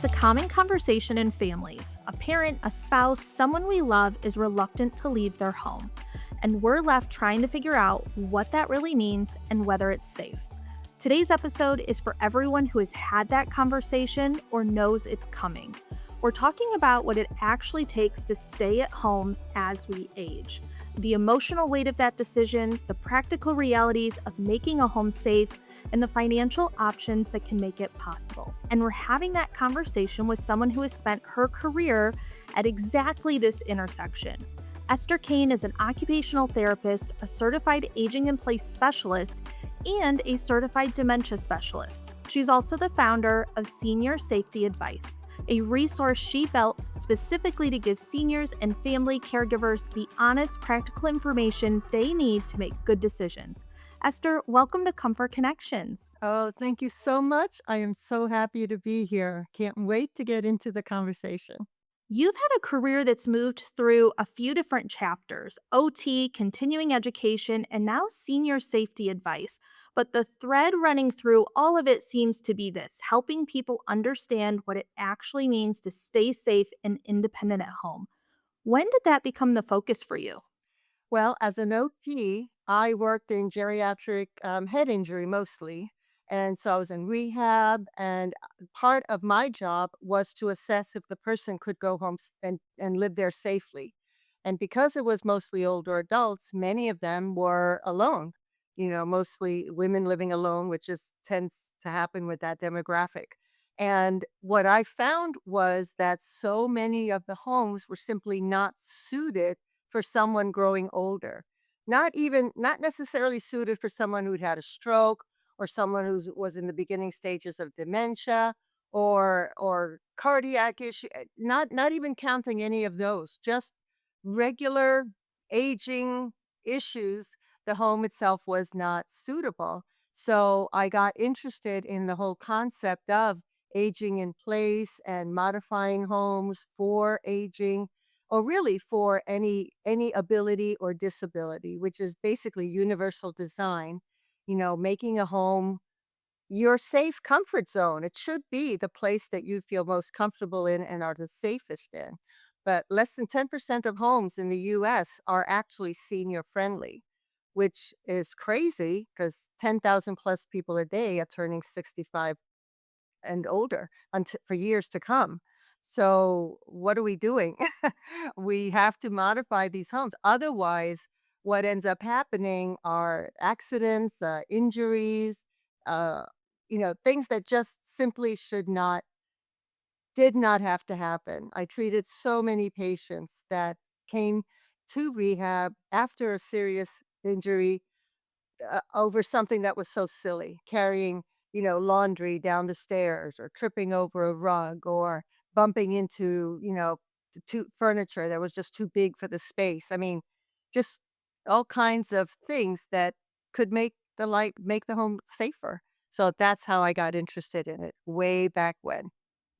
It's a common conversation in families. A parent, a spouse, someone we love is reluctant to leave their home. And we're left trying to figure out what that really means and whether it's safe. Today's episode is for everyone who has had that conversation or knows it's coming. We're talking about what it actually takes to stay at home as we age. The emotional weight of that decision, the practical realities of making a home safe, and the financial options that can make it possible. And we're having that conversation with someone who has spent her career at exactly this intersection. Esther Kane is an occupational therapist, a certified aging in place specialist, and a certified dementia specialist. She's also the founder of Senior Safety Advice, a resource she built specifically to give seniors and family caregivers the honest, practical information they need to make good decisions. Esther, welcome to Comfort Connections. Oh, thank you so much. I am so happy to be here. Can't wait to get into the conversation. You've had a career that's moved through a few different chapters: OT, continuing education, and now senior safety advice. But the thread running through all of it seems to be this: helping people understand what it actually means to stay safe and independent at home. When did that become the focus for you? Well, as an OT, I worked in geriatric head injury mostly. And so I was in rehab, and part of my job was to assess if the person could go home and live there safely. And because it was mostly older adults, many of them were alone, mostly women living alone, which just tends to happen with that demographic. And what I found was that so many of the homes were simply not suited for someone growing older. Not necessarily suited for someone who'd had a stroke or someone who was in the beginning stages of dementia or cardiac issue, not even counting any of those, just regular aging issues. The home itself was not suitable. So I got interested in the whole concept of aging in place and modifying homes for aging, or really for any ability or disability, which is basically universal design, making a home your safe comfort zone. It should be the place that you feel most comfortable in and are the safest in. But less than 10% of homes in the US are actually senior friendly, which is crazy because 10,000 plus people a day are turning 65 and older for years to come. So, what are we doing? We have to modify these homes. Otherwise, what ends up happening are accidents, injuries, uh, things that just simply did not have to happen. I treated so many patients that came to rehab after a serious injury over something that was so silly, carrying, laundry down the stairs or tripping over a rug or bumping into, furniture that was just too big for the space. I mean, just all kinds of things that could make the home safer. So that's how I got interested in it way back when.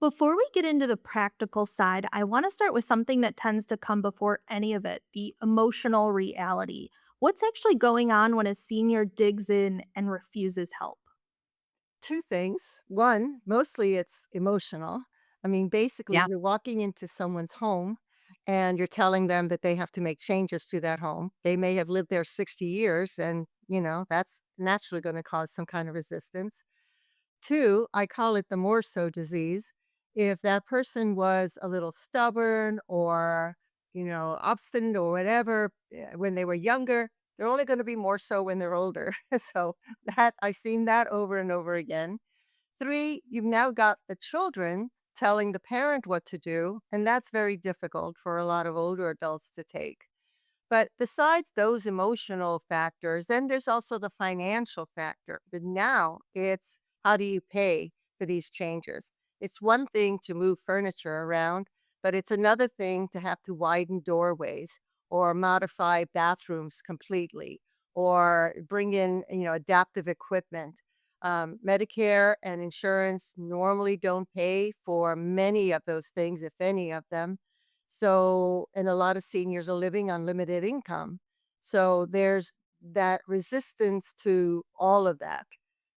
Before we get into the practical side, I want to start with something that tends to come before any of it: the emotional reality. What's actually going on when a senior digs in and refuses help? Two things. One, mostly it's emotional. I mean, basically, Yeah. you're walking into someone's home and you're telling them that they have to make changes to that home. They may have lived there 60 years, and, that's naturally going to cause some kind of resistance. Two, I call it the more so disease. If that person was a little stubborn or, obstinate or whatever when they were younger, they're only going to be more so when they're older. So that I've seen that over and over again. Three, you've now got the children telling the parent what to do, and that's very difficult for a lot of older adults to take. But besides those emotional factors, then there's also the financial factor. But now it's, how do you pay for these changes? It's one thing to move furniture around, but it's another thing to have to widen doorways or modify bathrooms completely or bring in, adaptive equipment. Medicare and insurance normally don't pay for many of those things, if any of them. So, and a lot of seniors are living on limited income. So there's that resistance to all of that.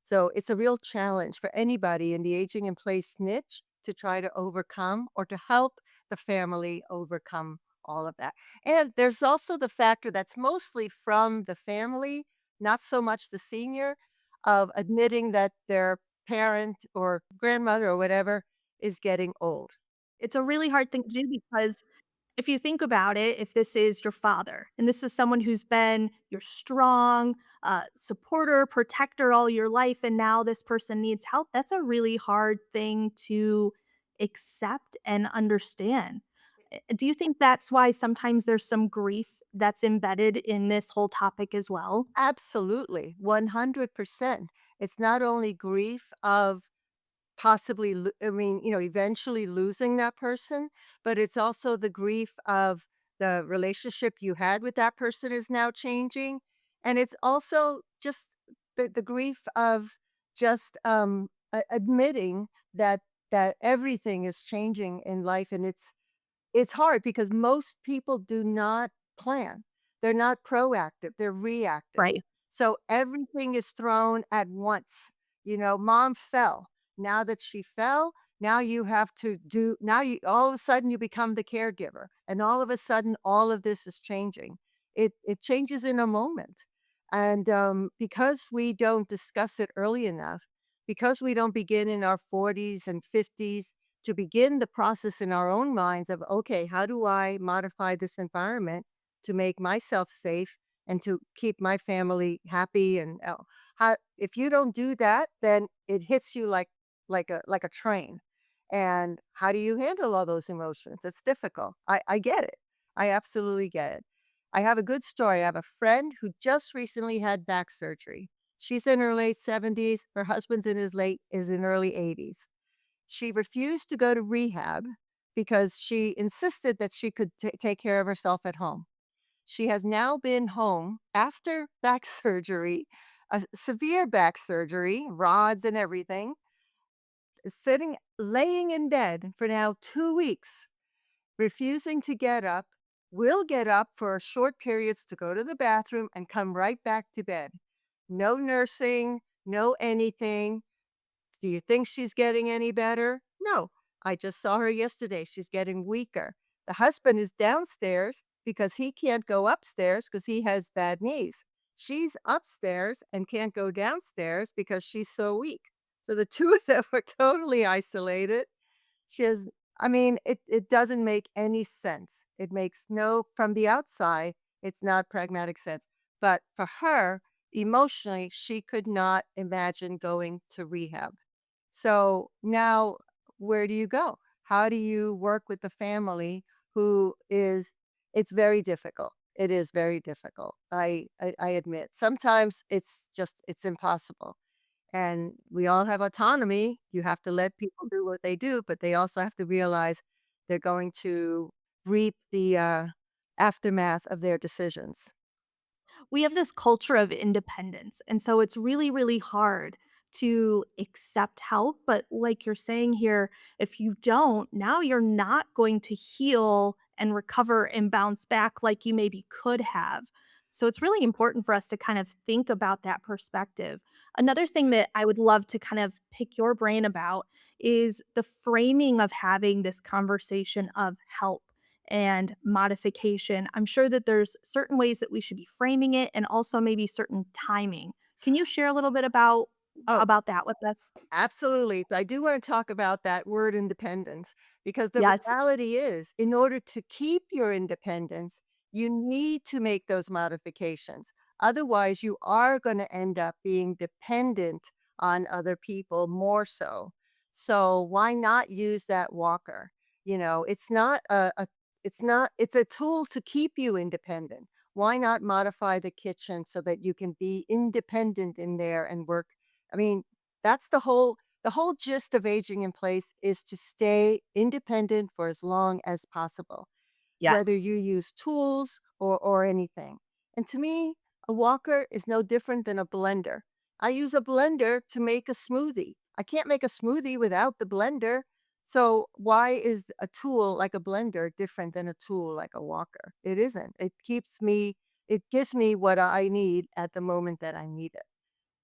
So it's a real challenge for anybody in the aging in place niche to try to overcome or to help the family overcome all of that. And there's also the factor that's mostly from the family, not so much the senior, of admitting that their parent or grandmother or whatever is getting old. It's a really hard thing to do because if you think about it, if this is your father and this is someone who's been your strong supporter, protector all your life, and now this person needs help, that's a really hard thing to accept and understand. Do you think that's why sometimes there's some grief that's embedded in this whole topic as well? Absolutely, 100%. It's not only grief of possibly, I mean, eventually losing that person, but it's also the grief of the relationship you had with that person is now changing. And it's also just the grief of just admitting that everything is changing in life, and it's hard because most people do not plan. They're not proactive, they're reactive. Right. So everything is thrown at once. Mom fell. Now that she fell, now you have to do now you all of a sudden you become the caregiver. And all of a sudden all of this is changing. It changes in a moment. And because we don't discuss it early enough, because we don't begin in our 40s and 50s to begin the process in our own minds of, okay, how do I modify this environment to make myself safe and to keep my family happy? And if you don't do that, then it hits you like a train. And how do you handle all those emotions? It's difficult. I get it. I absolutely get it. I have a good story. I have a friend who just recently had back surgery. She's in her late 70s. Her husband's in his late is in early 80s. She refused to go to rehab because she insisted that she could take care of herself at home. She has now been home after back surgery, a severe back surgery, rods and everything, laying in bed for now 2 weeks, refusing to get up, will get up for short periods to go to the bathroom and come right back to bed. No nursing, no anything. Do you think she's getting any better? No. I just saw her yesterday. She's getting weaker. The husband is downstairs because he can't go upstairs because he has bad knees. She's upstairs and can't go downstairs because she's so weak. So the two of them are totally isolated. She has I mean, it doesn't make any sense. It makes no from the outside, it's not pragmatic sense. But for her, emotionally, she could not imagine going to rehab. So now where do you go? How do you work with the family who is it's very difficult. It is very difficult. I admit. Sometimes it's impossible. And we all have autonomy. You have to let people do what they do, but they also have to realize they're going to reap the aftermath of their decisions. We have this culture of independence. And so it's really, really hard to accept help. But like you're saying here, if you don't, now you're not going to heal and recover and bounce back like you maybe could have. So it's really important for us to kind of think about that perspective. Another thing that I would love to kind of pick your brain about is the framing of having this conversation of help and modification. I'm sure that there's certain ways that we should be framing it and also maybe certain timing. Can you share a little bit Oh, about that with us? absolutely. I do want to talk about that word independence because the Yes. reality is, in order to keep your independence, you need to make those modifications. Otherwise, you are going to end up being dependent on other people more so. So why not use that walker? It's not it's a tool to keep you independent. Why not modify the kitchen so that you can be independent in there and work? I mean, that's the whole gist of aging in place is to stay independent for as long as possible, whether Yes. you use tools or anything. And to me, a walker is no different than a blender. I use a blender to make a smoothie. I can't make a smoothie without the blender. So why is a tool like a blender different than a tool like a walker? It isn't. It gives me what I need at the moment that I need it.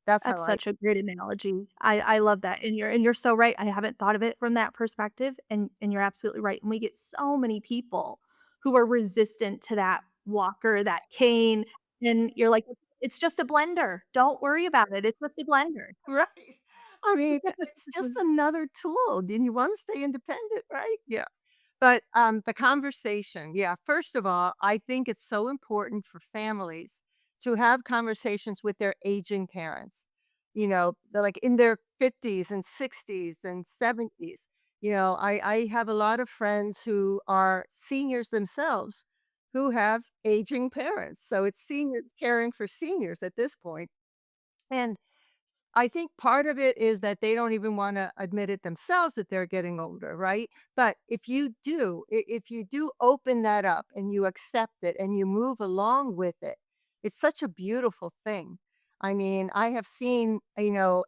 That's how That's I such a great analogy. I love that, and you're so right, I haven't thought of it from that perspective, and you're absolutely right, and we get so many people who are resistant to that walker, that cane, and you're like, "It's just a blender. Don't worry about it. It's just a blender." right. I mean, it's just another tool, and you wanna stay independent, right? Yeah. But, the conversation, yeah, first of all, I think it's so important for families to have conversations with their aging parents. They're, like, in their 50s and 60s and 70s. I have a lot of friends who are seniors themselves who have aging parents, so it's seniors caring for seniors at this point, and I think part of it is that they don't even wanna admit it themselves that they're getting older, right? But if you do open that up and you accept it and you move along with it, it's such a beautiful thing. I mean, I have seen,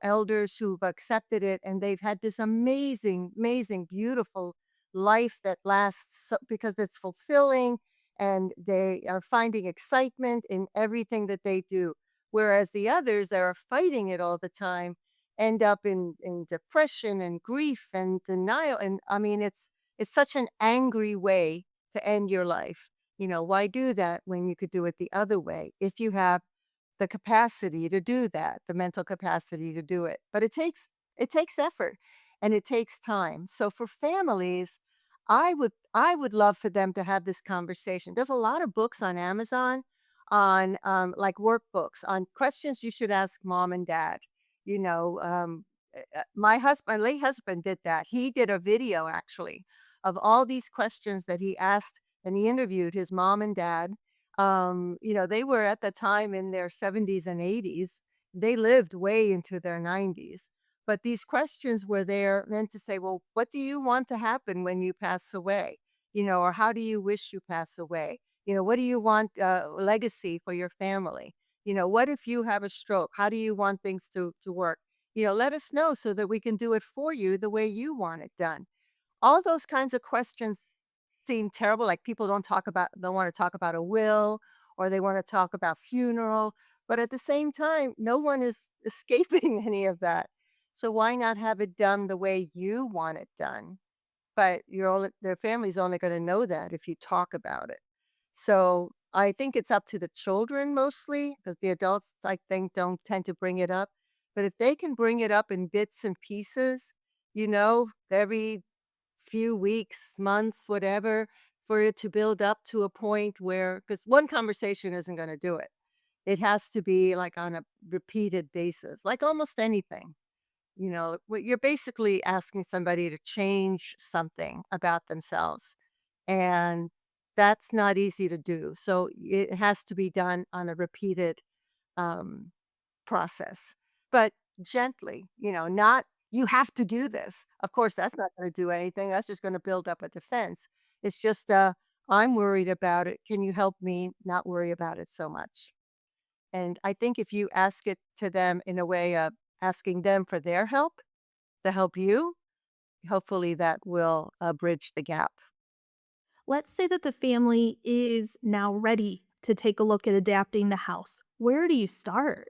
elders who've accepted it and they've had this amazing, amazing, beautiful life that lasts because it's fulfilling and they are finding excitement in everything that they do. Whereas the others that are fighting it all the time end up in depression and grief and denial. And I mean, it's such an angry way to end your life. Why do that when you could do it the other way if you have the capacity to do that, the mental capacity to do it. But it takes effort and it takes time. So for families, I would love for them to have this conversation. There's a lot of books on Amazon on like workbooks on questions you should ask mom and dad. You know, my late husband did that. He did a video actually of all these questions that he asked and he interviewed his mom and dad. They were at the time in their 70s and 80s. They lived way into their 90s. But these questions were there meant to say, well, what do you want to happen when you pass away? Or how do you wish you pass away? What do you want legacy for your family? What if you have a stroke? How do you want things to work? Let us know so that we can do it for you the way you want it done. All those kinds of questions seem terrible, like people don't wanna talk about a will or they wanna talk about funeral, but at the same time, no one is escaping any of that. So why not have it done the way you want it done? But their family's only gonna know that if you talk about it. So, I think it's up to the children mostly, because the adults, I think, don't tend to bring it up. But if they can bring it up in bits and pieces, every few weeks, months, whatever, for it to build up to a point where, because one conversation isn't gonna do it. It has to be, like, on a repeated basis, like almost anything. What you're basically asking somebody to change something about themselves, and that's not easy to do. So it has to be done on a repeated um, process, but gently, not you have to do this. Of course, that's not going to do anything. That's just going to build up a defense. It's just, I'm worried about it. Can you help me not worry about it so much? And I think if you ask it to them in a way of asking them for their help to help you, hopefully that will bridge the gap. Let's say that the family is now ready to take a look at adapting the house. Where do you start?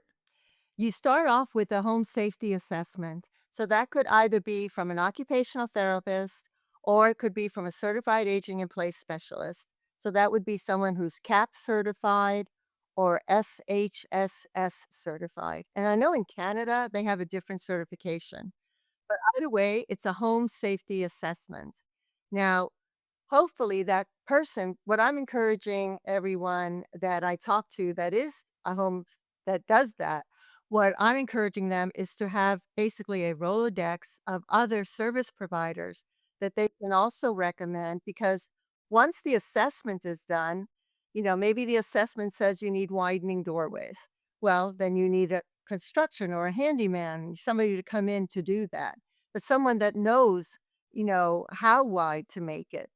You start off with a home safety assessment. So that could either be from an occupational therapist or it could be from a certified aging in place specialist. So that would be someone who's CAP certified or SHSS certified. And I know in Canada they have a different certification. But either way, it's a home safety assessment. Now, hopefully that person, what I'm encouraging everyone that I talk to that is a that does that, what I'm encouraging them is to have basically a Rolodex of other service providers that they can also recommend, because once the assessment is done, maybe the assessment says you need widening doorways. Well, then you need a construction or a handyman, somebody to come in to do that. But someone that knows, how wide to make it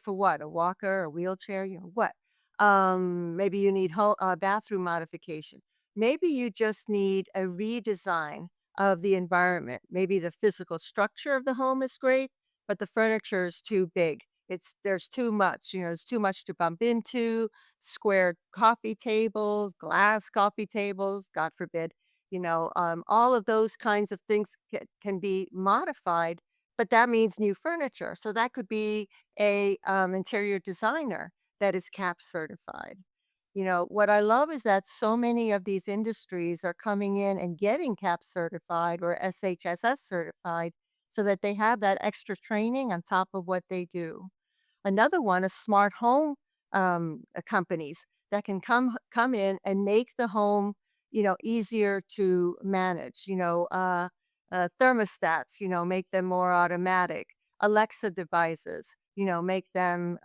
for what? A walker, a wheelchair, what? Maybe you need bathroom modification. Maybe you just need a redesign of the environment. Maybe the physical structure of the home is great, but the furniture is too big. There's too much, there's too much to bump into, square coffee tables, glass coffee tables, God forbid. All of those kinds of things can be modified, but that means new furniture. So that could be a interior designer that is CAP certified. What I love is that so many of these industries are coming in and getting CAP certified or SHSS certified so that they have that extra training on top of what they do. Another one is smart home companies that can come in and make the home, easier to manage. Thermostats, make them more automatic. Alexa devices, make them,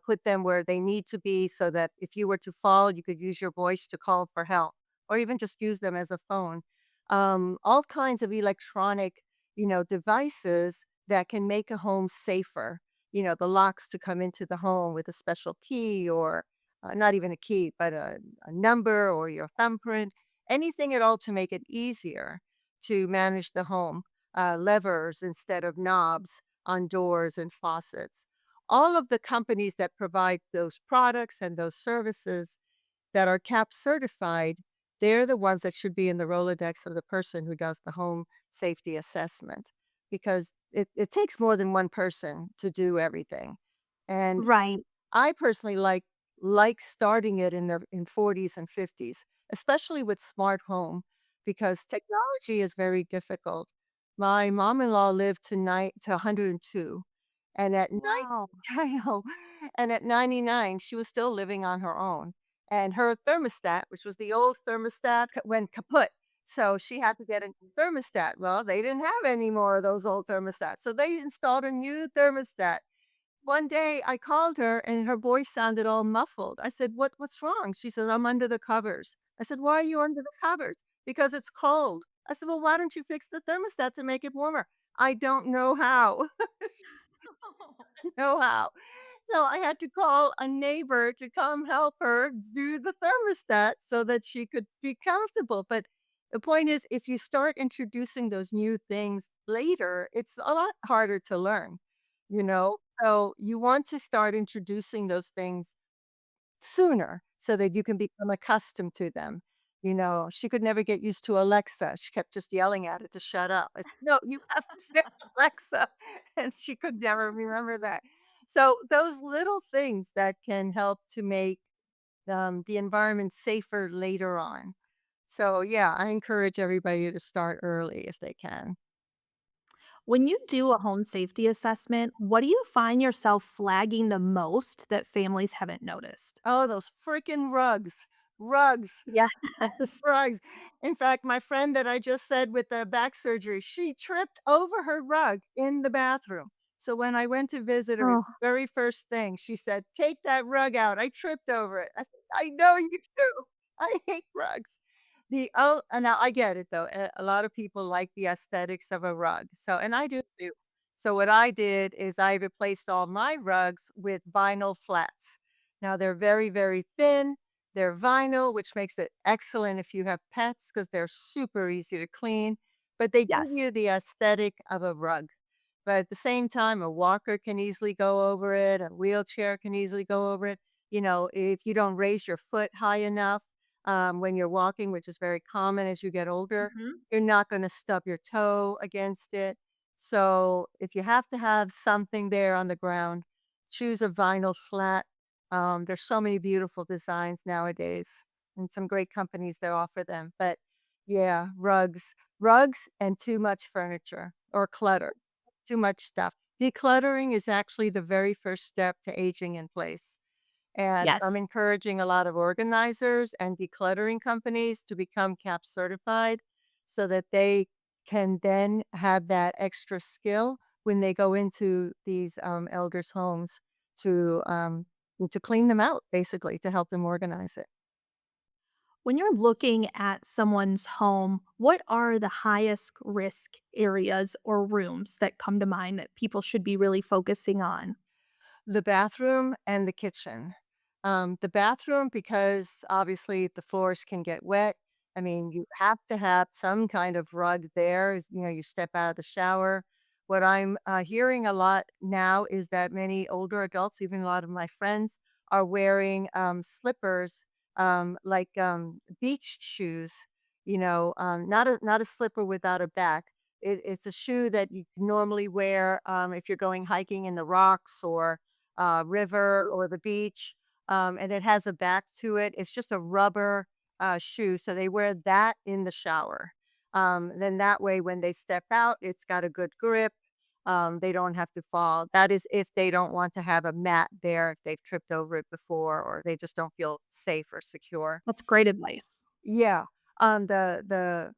put them where they need to be so that if you were to fall, you could use your voice to call for help, or even just use them as a phone. All kinds of electronic, devices that can make a home safer, the locks to come into the home with a special key or not even a key, but a number or your thumbprint, anything at all to make it easier to manage the home, levers instead of knobs on doors and faucets. All of the companies that provide those products and those services that are CAP certified, they're the ones that should be in the Rolodex of the person who does the home safety assessment because it takes more than one person to do everything. And Right. I personally like starting it in their in 40s and 50s, especially with smart home, because technology is very difficult. My mom-in-law lived to 102, and at night Wow. I know, and at 99, she was still living on her own, and her thermostat, which was the old thermostat, went kaput, so she had to get a new thermostat. Well, they didn't have any more of those old thermostats, so they installed a new thermostat. One day I called her and her voice sounded all muffled. I said, "What's wrong?" She said, "I'm under the covers." I said, "Why are you under the covers?" "Because it's cold." I said, "Well, why don't you fix the thermostat to make it warmer?" "I don't know how." Know how. So I had to call a neighbor to come help her do the thermostat so that she could be comfortable. But the point is, if you start introducing those new things later, it's a lot harder to learn, you know? So you want to start introducing those things sooner so that you can become accustomed to them. She could never get used to Alexa. She kept just yelling at it to shut up. I said, "No, you have to say Alexa." And she could never remember that. So those little things that can help to make the environment safer later on. So yeah, I encourage everybody to start early if they can. When you do a home safety assessment, what do you find yourself flagging the most that families haven't noticed? Oh, those freaking rugs. Rugs. Yes. Rugs. In fact, my friend that I just said with the back surgery, she tripped over her rug in the bathroom. So when I went to visit her, Oh, very first thing, she said, "Take that rug out. I tripped over it." I said, "I know you do. I hate rugs." And now I get it though. A lot of people like the aesthetics of a rug. So, and I do too. So what I did is I replaced all my rugs with vinyl flats. Now they're very, very thin, they're vinyl, which makes it excellent if you have pets because they're super easy to clean, but they give yes. you the aesthetic of a rug. But at the same time, a walker can easily go over it, a wheelchair can easily go over it. If you don't raise your foot high enough when you're walking, which is very common as you get older, Mhm. you're not going to stub your toe against it. So if you have to have something there on the ground, choose a vinyl flat. There's so many beautiful designs nowadays and some great companies that offer them. But yeah, rugs and too much furniture or clutter, too much stuff. Decluttering is actually the very first step to aging in place. And I'm Yes. encouraging a lot of organizers and decluttering companies to become CAP certified so that they can then have that extra skill when they go into these elders' homes to um, to clean them out, basically, to help them organize it. When you're looking at someone's home, what are the highest risk areas or rooms that come to mind that people should be really focusing on? The bathroom and the kitchen. The bathroom, because obviously the floors can get wet. I mean, you have to have some kind of rug there. You step out of the shower. What I'm hearing a lot now is that many older adults, even a lot of my friends, are wearing slippers like beach shoes not a slipper without a back. It's a shoe that you normally wear if you're going hiking in the rocks or river or the beach, and it has a back to it. It's just a rubber shoe, so they wear that in the shower. Then that way, when they step out, it's got a good grip. They don't have to fall. That is if they don't want to have a mat there, if they've tripped over it before, or they just don't feel safe or secure. That's great advice. Yeah. The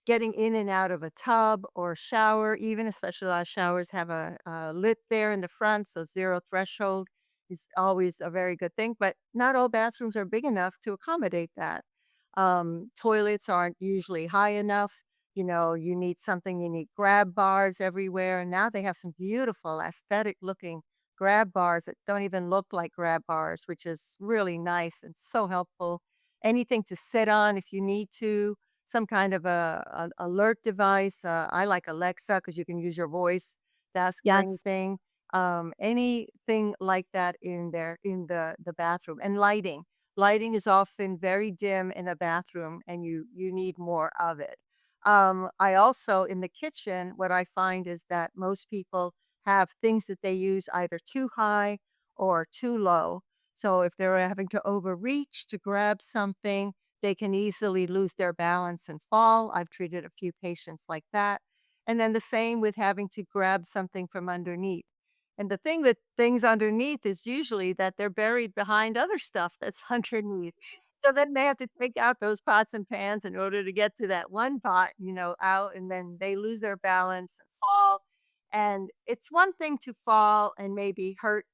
getting in and out of a tub or shower, even especially a lot of showers have a lid there in the front, so zero threshold is always a very good thing. But not all bathrooms are big enough to accommodate that. Toilets aren't usually high enough. You need something, you need grab bars everywhere. And now they have some beautiful aesthetic looking grab bars that don't even look like grab bars, which is really nice and so helpful. Anything to sit on if you need to, some kind of an alert device. I like Alexa because you can use your voice to ask for Yes. anything. Anything like that in there in the bathroom. And lighting. Lighting is often very dim in a bathroom, and you need more of it. I also in the kitchen, what I find is that most people have things that they use either too high or too low. So if they're having to overreach to grab something, they can easily lose their balance and fall. I've treated a few patients like that. And then the same with having to grab something from underneath. And the thing with things underneath is usually that they're buried behind other stuff that's underneath. So then they have to take out those pots and pans in order to get to that one pot, out, and then they lose their balance and fall. And it's one thing to fall and maybe hurt,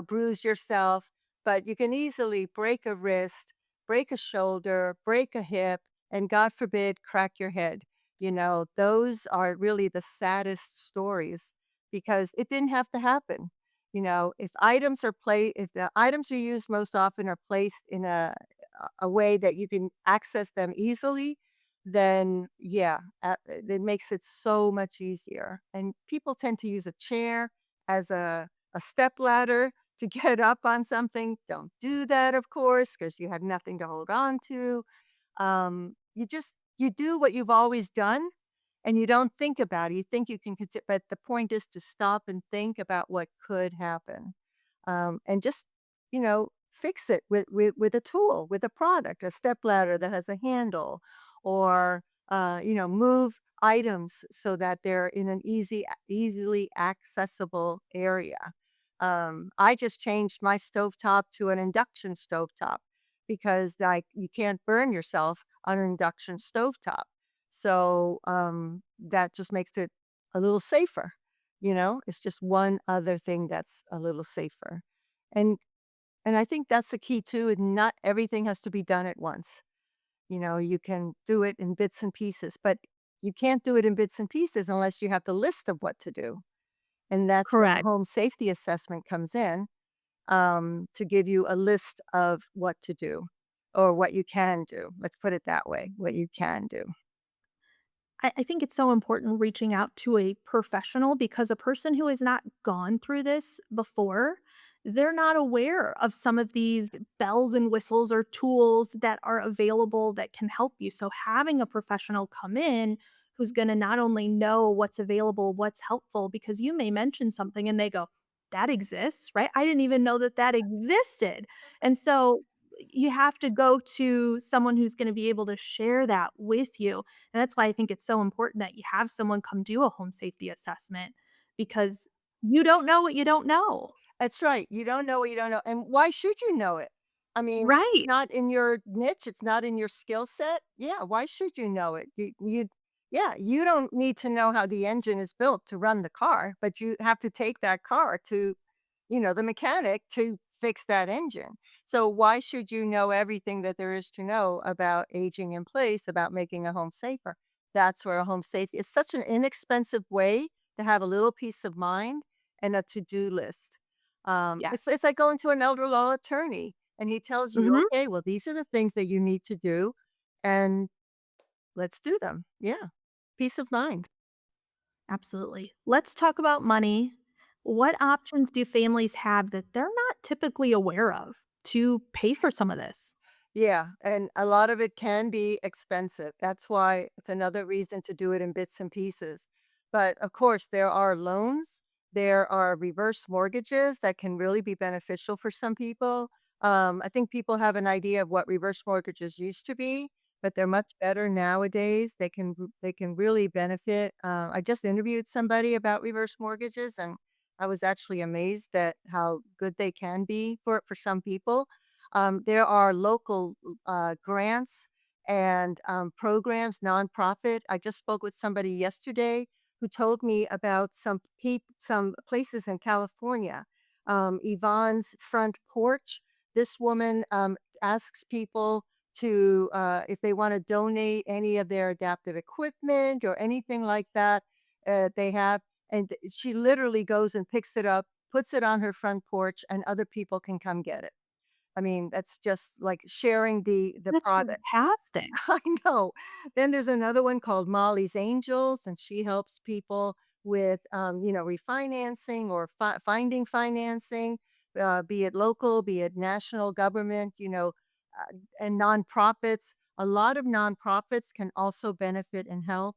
bruise yourself, but you can easily break a wrist, break a shoulder, break a hip, and God forbid, crack your head. Those are really the saddest stories because it didn't have to happen. If the items you use most often are placed in a way that you can access them easily, then yeah, it makes it so much easier. And people tend to use a chair as a step ladder to get up on something. Don't do that, of course, because you have nothing to hold on to. You do what you've always done, and you don't think about it. You think you can consi but the point is to stop and think about what could happen, and just, fix it with a tool, with a product, a stepladder that has a handle, or, move items so that they're in an easily accessible area. I just changed my stovetop to an induction stovetop because, like, you can't burn yourself on an induction stovetop. So, that just makes it a little safer, It's just one other thing that's a little safer. And and I think that's the key too, and not everything has to be done at once. You can do it in bits and pieces, but you can't do it in bits and pieces unless you have the list of what to do. And that's where the Correct. home safety assessment comes in, to give you a list of what to do or what you can do. Let's put it that way, what you can do. I think it's so important reaching out to a professional because a person who has not gone through this before, they're not aware of some of these bells and whistles or tools that are available that can help you. So having a professional come in who's going to not only know what's available, what's helpful, because you may mention something and they go, that exists, right? I didn't even know that that existed. And so you have to go to someone who's going to be able to share that with you, and that's why I think it's so important that you have someone come do a home safety assessment because you don't know what you don't know. That's right. You don't know what you don't know. And why should you know it? I mean, it's Right. not in your niche, it's not in your skill set. Yeah, why should you know it? Yeah, you don't need to know how the engine is built to run the car, but you have to take that car to, the mechanic to fix that engine. So why should you know everything that there is to know about aging in place, about making a home safer? That's where a home safety is such an inexpensive way to have a little peace of mind and a to-do list. It's Yes. it's like going to an elder law attorney, and he tells you, Mhm. "Okay, well, these are the things that you need to do, and let's do them." Yeah. Peace of mind. Absolutely. Let's talk about money. What options do families have that they're not typically aware of to pay for some of this? Yeah, and a lot of it can be expensive. That's why it's another reason to do it in bits and pieces. But of course, there are loans, there are reverse mortgages that can really be beneficial for some people. I think people have an idea of what reverse mortgages used to be, but they're much better nowadays. They can really benefit. I just interviewed somebody about reverse mortgages, and I was actually amazed at how good they can be for some people. There are local grants and programs, nonprofit. I just spoke with somebody yesterday who told me about some places in California. Yvonne's front porch. This woman asks people to if they want to donate any of their adaptive equipment or anything like that they have, and she literally goes and picks it up, puts it on her front porch, and other people can come get it. I mean, that's just like sharing the That's product. fantastic. I know. Then there's another one called Molly's Angels, and she helps people with, refinancing or finding financing, be it local, be it national government, and nonprofits. A lot of nonprofits can also benefit and help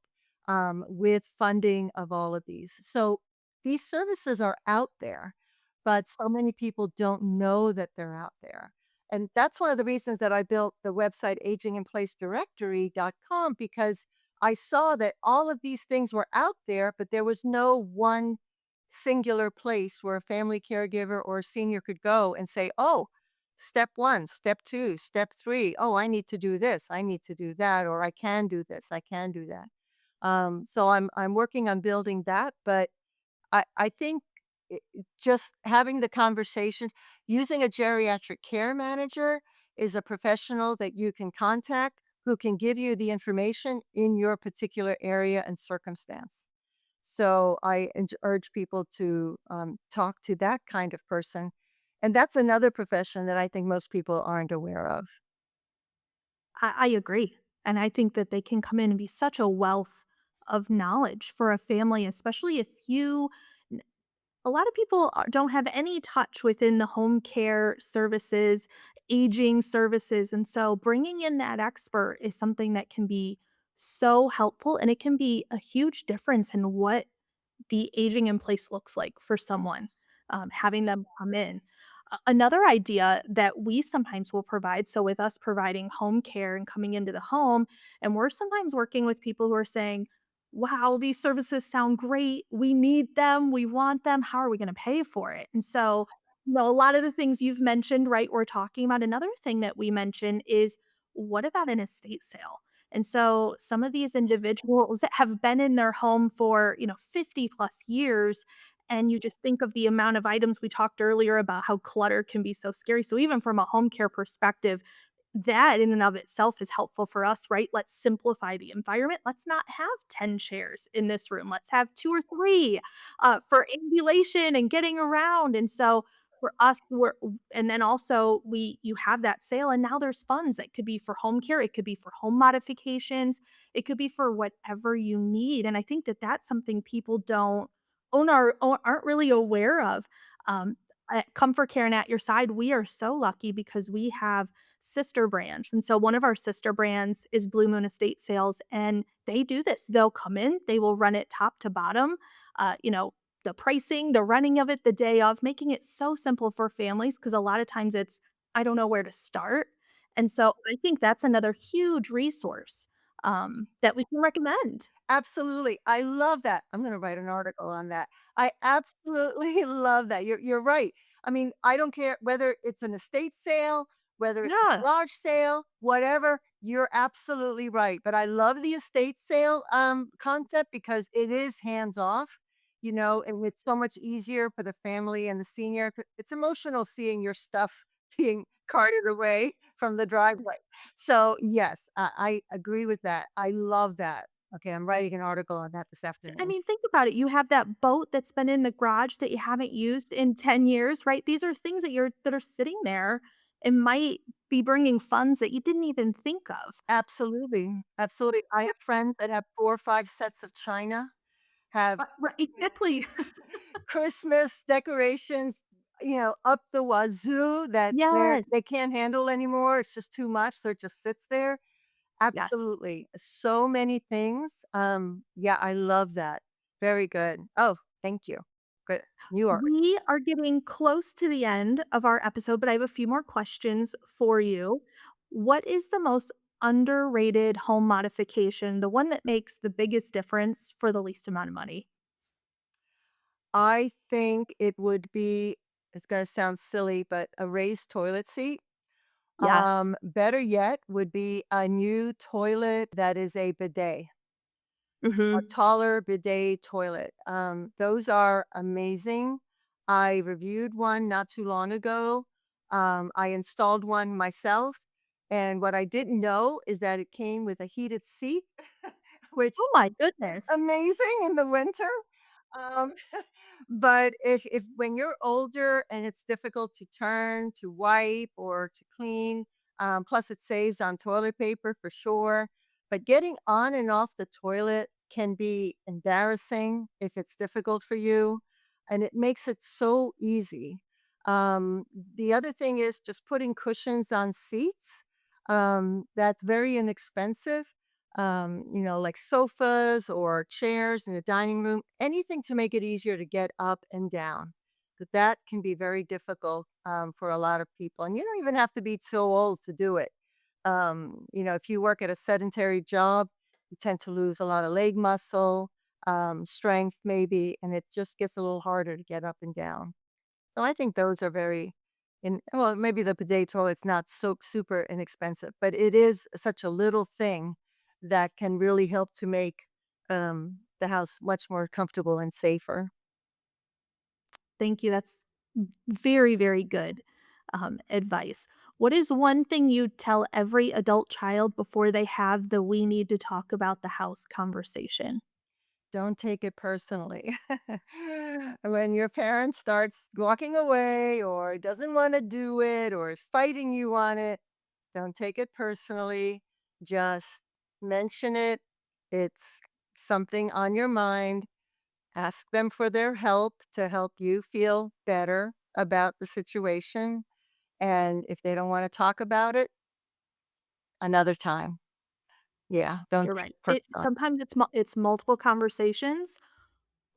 with funding of all of these. So these services are out there, but so many people don't know that they're out there. And that's one of the reasons that I built the website aginginplacedirectory.com, because I saw that all of these things were out there, but there was no one singular place where a family caregiver or a senior could go and say, oh, step one, step two, step three. Oh, I need to do this. I need to do that. Or I can do this. I can do that. So I'm working on building that, but I think just having the conversations, using a geriatric care manager is a professional that you can contact who can give you the information in your particular area and circumstance. So I urge people to talk to that kind of person. And that's another profession that I think most people aren't aware of. I agree. And I think that they can come in and be such a wealth of knowledge for a family, especially if a lot of people don't have any touch within the home care services, aging services. And so bringing in that expert is something that can be so helpful, and it can be a huge difference in what the aging in place looks like for someone, having them come in. Another idea that we sometimes will provide, so with us providing home care and coming into the home, and we're sometimes working with people who are saying, wow, these services sound great. We need them. We want them. How are we going to pay for it? And so, a lot of the things you've mentioned, right? We're talking about another thing that we mention is what about an estate sale? And so some of these individuals that have been in their home for, 50 plus years, and you just think of the amount of items we talked earlier about how clutter can be so scary. So even from a home care perspective, that in and of itself is helpful for us, right? Let's simplify the environment. Let's not have 10 chairs in this room. Let's have 2 or 3 for ambulation and getting around. And so for us, and then also you have that sale, and now there's funds that could be for home care, it could be for home modifications, it could be for whatever you need. And I think that that's something people don't own or aren't really aware of. Um, at ComForCare and At Your Side, we are so lucky because we have sister brands. And so one of our sister brands is Blue Moon Estate Sales, and they do this. They'll come in, they will run it top to bottom. The pricing, the running of it the day of, making it so simple for families because a lot of times it's, I don't know where to start. And so I think that's another huge resource that we can recommend. Absolutely. I love that. I'm gonna write an article on that. I absolutely love that. You're right. I mean, I don't care whether it's an estate sale, whether it's a Yeah. garage sale, whatever, you're absolutely right. But I love the estate sale concept because it is hands off, and it's so much easier for the family and the senior. It's emotional seeing your stuff being carted away from the driveway. So yes, I agree with that. I love that. Okay, I'm writing an article on that this I afternoon. mean, think about it. You have that boat that's been in the garage that you haven't used in 10 years, right? These are things that are sitting there and might be bringing funds that you didn't even think of. Absolutely, absolutely. I have friends that have 4 or 5 sets of china, have Right, exactly. Christmas decorations, up the wazoo that Yes. they can't handle anymore. It's just too much, so it just sits there. Yes. Absolutely. So many things. Yeah, I love that. Very good. Oh, thank you. Good. You are. We are getting close to the end of our episode, but I have a few more questions for you. What is the most underrated home modification, the one that makes the biggest difference for the least amount of money? I think it would be, it's gonna sound silly, but a raised toilet seat. Yes. Better yet would be a new toilet that is a bidet, a Mhm. taller bidet toilet. Those are amazing. I reviewed one not too long ago. I installed one myself, and what I didn't know is that it came with a heated seat, which Oh my goodness. amazing in the winter. Um, but if when you're older and it's difficult to turn, to wipe, or to clean, plus it saves on toilet paper for sure. But getting on and off the toilet can be embarrassing if it's difficult for you, and it makes it so easy. The other thing is just putting cushions on seats. That's very inexpensive, like sofas or chairs in a dining room, anything to make it easier to get up and down. That can be very difficult for a lot of people. And you don't even have to be so old to do it. If you work at a sedentary job, you tend to lose a lot of leg muscle, strength, maybe, and it just gets a little harder to get up and down. So I think those are very well, maybe the bidet toilet's not so super inexpensive, but it is such a little thing that can really help to make, the house much more comfortable and safer. Thank you. That's very, very good advice. What is one thing you'd tell every adult child before they have the "we need to talk about the house" conversation? Don't take it personally. When your parent starts walking away or doesn't wanna do it or is fighting you on it, don't take it personally. Just mention it. It's something on your mind. Ask them for their help to help you feel better about the situation, and if they don't wanna talk about it, another time. Yeah, don't You're take right. it It personally. sometimes it's multiple conversations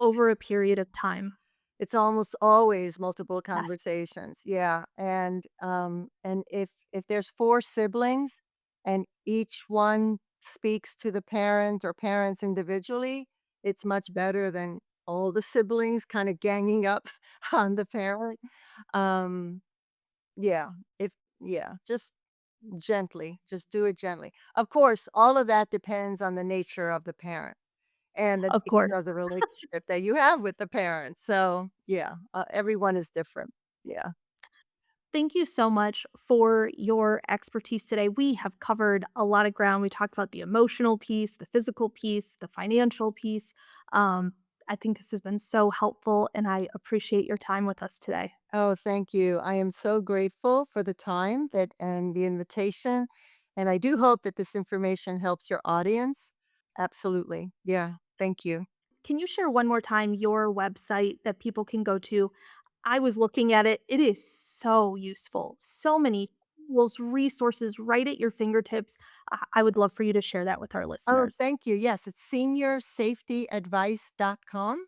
over a period of time. It's almost always multiple Yes. conversations, yeah, and if there's 4 siblings and each one speaks to the parent or parents individually, it's much better than all the siblings kinda ganging up on the parent. Um Yeah, if yeah, just gently, just do it gently. Of course, all of that depends on the nature of the parent and the Of course. nature of the relationship that you have with the parent. So, yeah, everyone is different. Yeah. Thank you so much for your expertise today. We have covered a lot of ground. We talked about the emotional piece, the physical piece, the financial piece. Um, I think this has been so helpful, and I appreciate your time with us today. Oh, thank you. I am so grateful for the time that and the invitation, and I do hope that this information helps your audience. Absolutely. Yeah. Thank you. Can you share one more time your website that people can go to? I was looking at it. It is so useful. So many tools, resources right at your fingertips. I would love for you to share that with our Oh, listeners. thank you. Yes, it's seniorsafetyadvice.com.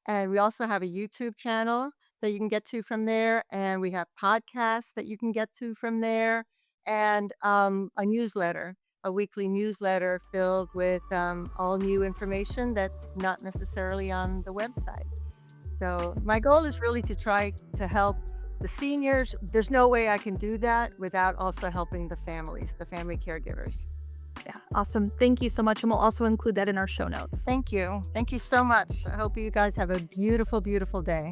And we also have a YouTube channel that you can get to from there, and we have podcasts that you can get to from there, and, a newsletter, a weekly newsletter filled with, all new information that's not necessarily on the website. So, my goal is really to try to help the seniors. There's no way I can do that without also helping the families, the family caregivers. Yeah, awesome. Thank you so much. And we'll also include that in our show notes. Thank you. Thank you so much. I hope you guys have a beautiful, beautiful day.